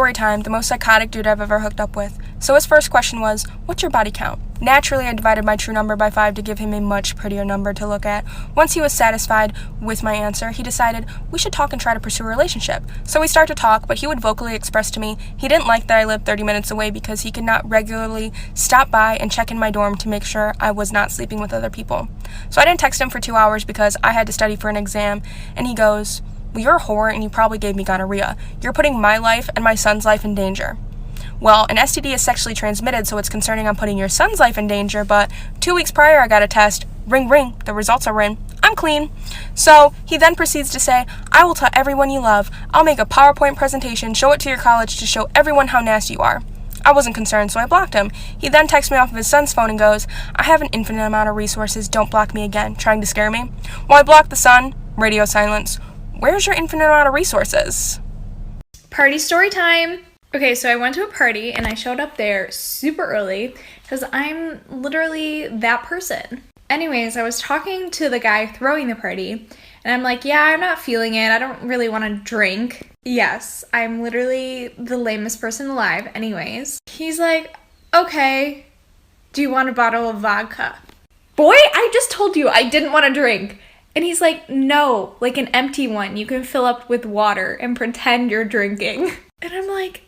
Storytime, the most psychotic dude I've ever hooked up with. So his first question was, what's your body count? Naturally, I divided my true number by 5 to give him a much prettier number to look at. Once he was satisfied with my answer, he decided we should talk and try to pursue a relationship. So we started to talk, but he would vocally express to me he didn't like that I lived 30 minutes away because he could not regularly stop by and check in my dorm to make sure I was not sleeping with other people. So I didn't text him for 2 hours because I had to study for an exam, and he goes, well, you're a whore and you probably gave me gonorrhea. You're putting my life and my son's life in danger. Well, an STD is sexually transmitted, so it's concerning I'm putting your son's life in danger, but 2 weeks prior I got a test. Ring, ring. The results are in. I'm clean. So he then proceeds to say, I will tell everyone you love. I'll make a PowerPoint presentation, show it to your college to show everyone how nasty you are. I wasn't concerned, so I blocked him. He then texts me off of his son's phone and goes, I have an infinite amount of resources. Don't block me again. Trying to scare me. Well, I blocked the son. Radio silence. Where's your infinite amount of resources? Party story time! Okay, so I went to a party and I showed up there super early because I'm literally that person. Anyways, I was talking to the guy throwing the party and I'm like, yeah, I'm not feeling it. I don't really want to drink. Yes, I'm literally the lamest person alive. Anyways, he's like, okay, do you want a bottle of vodka? Boy, I just told you I didn't want to drink. And he's like, no, like an empty one you can fill up with water and pretend you're drinking. And I'm like,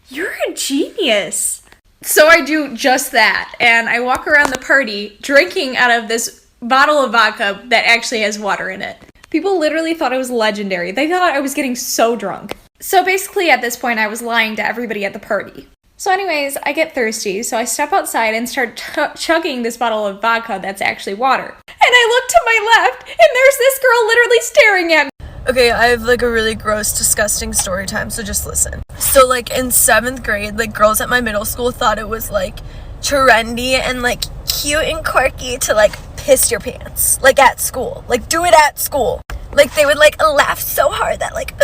you're a genius. So I do just that, and I walk around the party drinking out of this bottle of vodka that actually has water in it. People literally thought it was legendary. They thought I was getting so drunk. So basically at this point I was lying to everybody at the party. So anyways, I get thirsty, so I step outside and start chugging this bottle of vodka that's actually water. And I look to my left, and there's this girl literally staring at me. Okay, I have like a really gross, disgusting story time, so just listen. So like in 7th grade, like girls at my middle school thought it was like trendy and like cute and quirky to like piss your pants, like at school, like do it at school. Like they would like laugh so hard that like,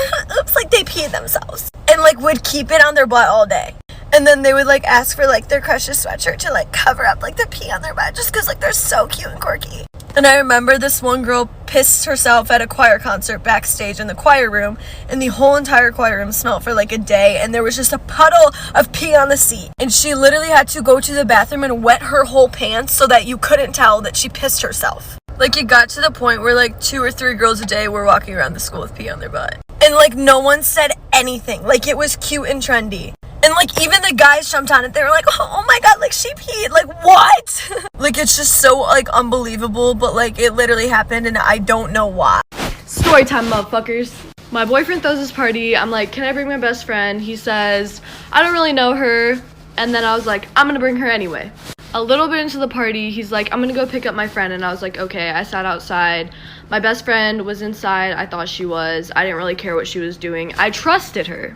oops, like they peed themselves, and like would keep it on their butt all day. And then they would like ask for like their crush's sweatshirt to like cover up like the pee on their butt just because like they're so cute and quirky. And I remember this one girl pissed herself at a choir concert backstage in the choir room, and the whole entire choir room smelled for like a day, and there was just a puddle of pee on the seat. And she literally had to go to the bathroom and wet her whole pants so that you couldn't tell that she pissed herself. Like it got to the point where like 2 or 3 girls a day were walking around the school with pee on their butt. And like no one said anything. Like it was cute and trendy. And, like, even the guys jumped on it. They were like, oh my god, like, she peed. Like, what? Like, it's just so, like, unbelievable. But, like, it literally happened, and I don't know why. Storytime, motherfuckers. My boyfriend throws this party. I'm like, can I bring my best friend? He says, I don't really know her. And then I was like, I'm gonna bring her anyway. A little bit into the party, he's like, I'm gonna go pick up my friend. And I was like, okay. I sat outside. My best friend was inside. I thought she was. I didn't really care what she was doing. I trusted her.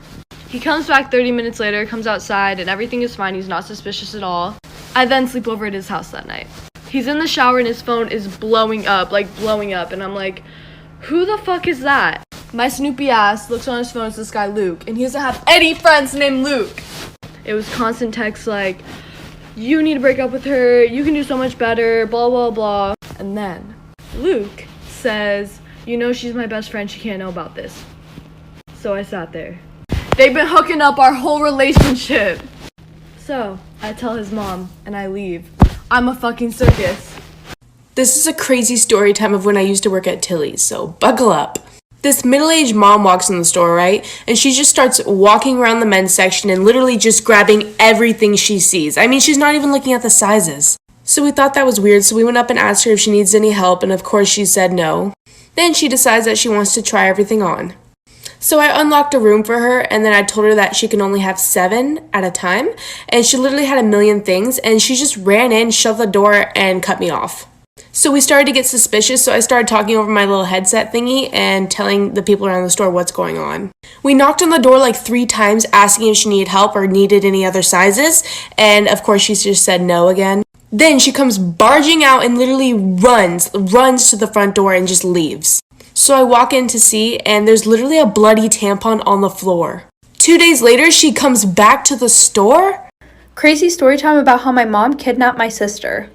He comes back 30 minutes later, comes outside, and everything is fine. He's not suspicious at all. I then sleep over at his house that night. He's in the shower and his phone is blowing up. And I'm like, who the fuck is that? My Snoopy ass looks on his phone, it's this guy Luke, and he doesn't have any friends named Luke. It was constant texts like, you need to break up with her, you can do so much better, blah, blah, blah. And then Luke says, you know she's my best friend, she can't know about this. So I sat there. They've been hooking up our whole relationship. So, I tell his mom, and I leave. I'm a fucking circus. This is a crazy story time of when I used to work at Tilly's, so buckle up. This middle-aged mom walks in the store, right? And she just starts walking around the men's section and literally just grabbing everything she sees. I mean, she's not even looking at the sizes. So we thought that was weird, so we went up and asked her if she needs any help, and of course she said no. Then she decides that she wants to try everything on. So I unlocked a room for her, and then I told her that she can only have 7 at a time, and she literally had a million things, and she just ran in, shut the door, and cut me off. So we started to get suspicious, so I started talking over my little headset thingy and telling the people around the store what's going on. We knocked on the door like 3 times, asking if she needed help or needed any other sizes, and of course she just said no again. Then she comes barging out and literally runs to the front door and just leaves. So I walk in to see, and there's literally a bloody tampon on the floor. 2 days later, she comes back to the store? Crazy story time about how my mom kidnapped my sister.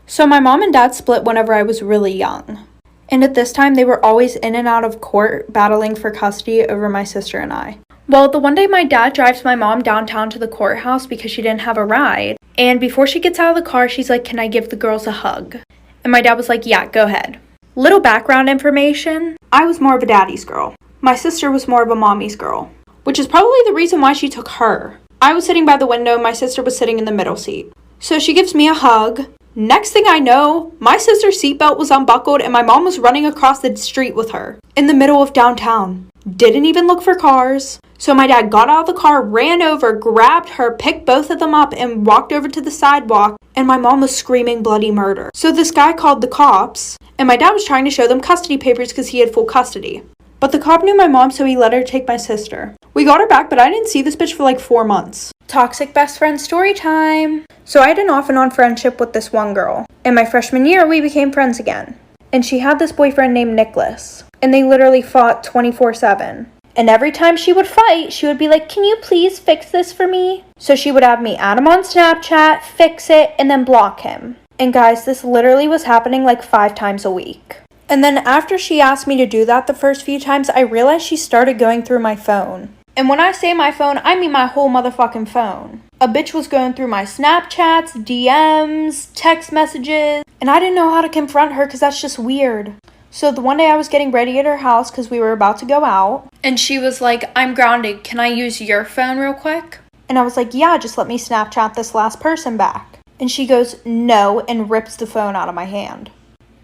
So my mom and dad split whenever I was really young. And at this time, they were always in and out of court battling for custody over my sister and I. Well, the one day my dad drives my mom downtown to the courthouse because she didn't have a ride. And before she gets out of the car, she's like, "Can I give the girls a hug?" And my dad was like, "Yeah, go ahead." Little background information. I was more of a daddy's girl. My sister was more of a mommy's girl, which is probably the reason why she took her. I was sitting by the window, my sister was sitting in the middle seat. So she gives me a hug. Next thing I know, my sister's seatbelt was unbuckled and my mom was running across the street with her in the middle of downtown. Didn't even look for cars. So my dad got out of the car, ran over, grabbed her, picked both of them up, and walked over to the sidewalk, and my mom was screaming bloody murder. So this guy called the cops, and my dad was trying to show them custody papers because he had full custody. But the cop knew my mom, so he let her take my sister. We got her back, but I didn't see this bitch for like 4 months. Toxic best friend story time. So I had an off and on friendship with this one girl. In my freshman year, we became friends again. And she had this boyfriend named Nicholas. And they literally fought 24/7. And every time she would fight, she would be like, "Can you please fix this for me?" So she would have me add him on Snapchat, fix it, and then block him. And guys, this literally was happening like 5 times a week. And then after she asked me to do that the first few times, I realized she started going through my phone. And when I say my phone, I mean my whole motherfucking phone. A bitch was going through my Snapchats, DMs, text messages, and I didn't know how to confront her because that's just weird. So the one day I was getting ready at her house because we were about to go out, and she was like, "I'm grounded, can I use your phone real quick?" And I was like, "Yeah, just let me Snapchat this last person back." And she goes, "No," and rips the phone out of my hand.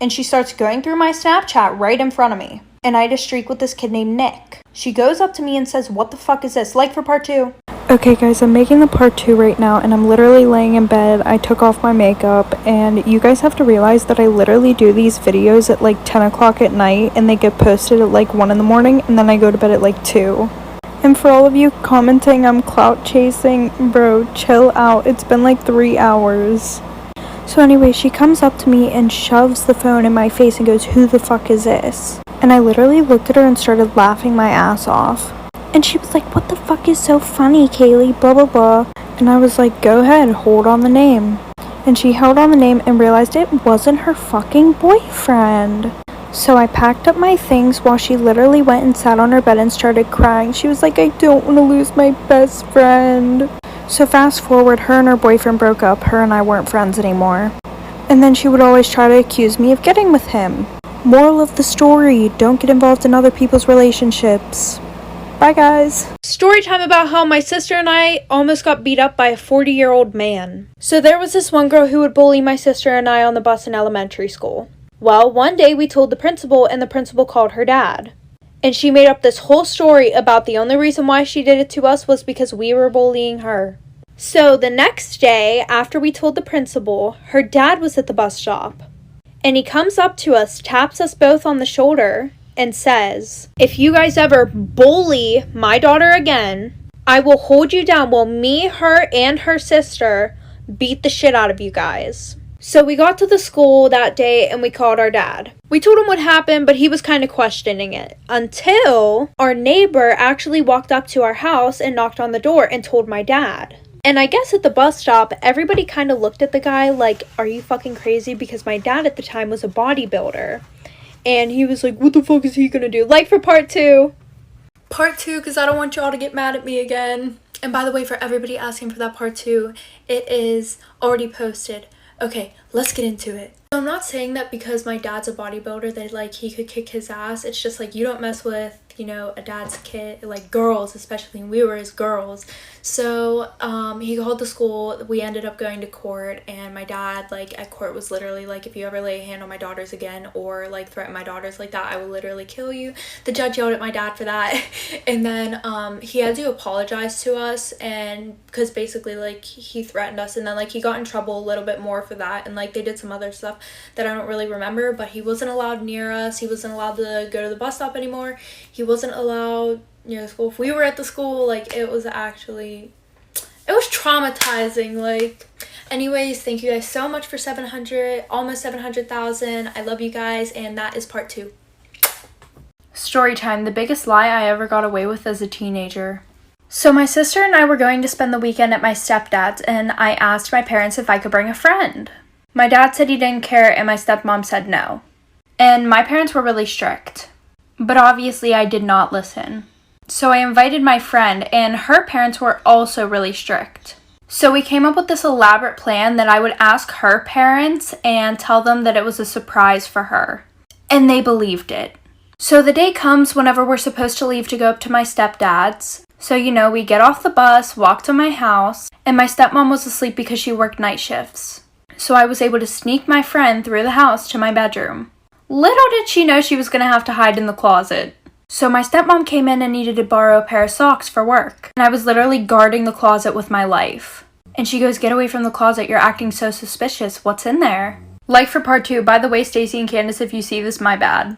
And she starts going through my Snapchat right in front of me. And I had a streak with this kid named Nick. She goes up to me and says, "What the fuck is this?" Like for part 2. Okay guys, I'm making the part 2 right now and I'm literally laying in bed. I took off my makeup and you guys have to realize that I literally do these videos at like 10 o'clock at night and they get posted at like 1 in the morning and then I go to bed at like 2. And for all of you commenting I'm clout chasing, bro, chill out. It's been like 3 hours. So anyway, she comes up to me and shoves the phone in my face and goes, "Who the fuck is this?" And I literally looked at her and started laughing my ass off. And she was like, "What the fuck is so funny, Kaylee, blah, blah, blah." And I was like, "Go ahead, hold on the name." And she held on the name and realized it wasn't her fucking boyfriend. So I packed up my things while she literally went and sat on her bed and started crying. She was like, "I don't want to lose my best friend." So fast forward, her and her boyfriend broke up. Her and I weren't friends anymore. And then she would always try to accuse me of getting with him. Moral of the story, don't get involved in other people's relationships. Bye guys. Story time about how my sister and I almost got beat up by a 40-year-old man. So there was this one girl who would bully my sister and I on the bus in elementary school. Well, one day we told the principal and the principal called her dad. And she made up this whole story about the only reason why she did it to us was because we were bullying her. So the next day, after we told the principal, her dad was at the bus stop. And he comes up to us, taps us both on the shoulder, and says, "If you guys ever bully my daughter again, I will hold you down while me, her, and her sister beat the shit out of you guys." So we got to the school that day and we called our dad. We told him what happened, but he was kind of questioning it. Until our neighbor actually walked up to our house and knocked on the door and told my dad. And I guess at the bus stop, everybody kind of looked at the guy like, "Are you fucking crazy?" Because my dad at the time was a bodybuilder. And he was like, "What the fuck is he gonna do?" Like for part 2. Part 2, because I don't want y'all to get mad at me again. And by the way, for everybody asking for that part 2, it is already posted. Okay, let's get into it. I'm not saying that because my dad's a bodybuilder that like he could kick his ass. It's just like you don't mess with, you know, a dad's kid, like girls, especially when we were as girls. So he called the school. We ended up going to court, and my dad like at court was literally like, "If you ever lay a hand on my daughters again or like threaten my daughters like that, I will literally kill you." The judge yelled at my dad for that. And then he had to apologize to us, and because basically like he threatened us, and then like he got in trouble a little bit more for that, and like they did some other stuff that I don't really remember. But he wasn't allowed near us. He wasn't allowed to go to the bus stop anymore. He wasn't allowed near the school. If we were at the school, like it was traumatizing. Like, anyways, thank you guys so much for 700, almost 700,000. I love you guys, and that is part 2. Story time, the biggest lie I ever got away with as a teenager. So my sister and I were going to spend the weekend at my stepdad's, and I asked my parents if I could bring a friend. My dad said he didn't care, and my stepmom said no. And my parents were really strict. But obviously I did not listen. So I invited my friend, and her parents were also really strict. So we came up with this elaborate plan that I would ask her parents and tell them that it was a surprise for her. And they believed it. So the day comes whenever we're supposed to leave to go up to my stepdad's. So, we get off the bus, walk to my house, and my stepmom was asleep because she worked night shifts. So I was able to sneak my friend through the house to my bedroom. Little did she know she was going to have to hide in the closet. So my stepmom came in and needed to borrow a pair of socks for work. And I was literally guarding the closet with my life. And she goes, "Get away from the closet, you're acting so suspicious. What's in there?" Like for part 2, by the way, Stacy and Candace, if you see this, my bad.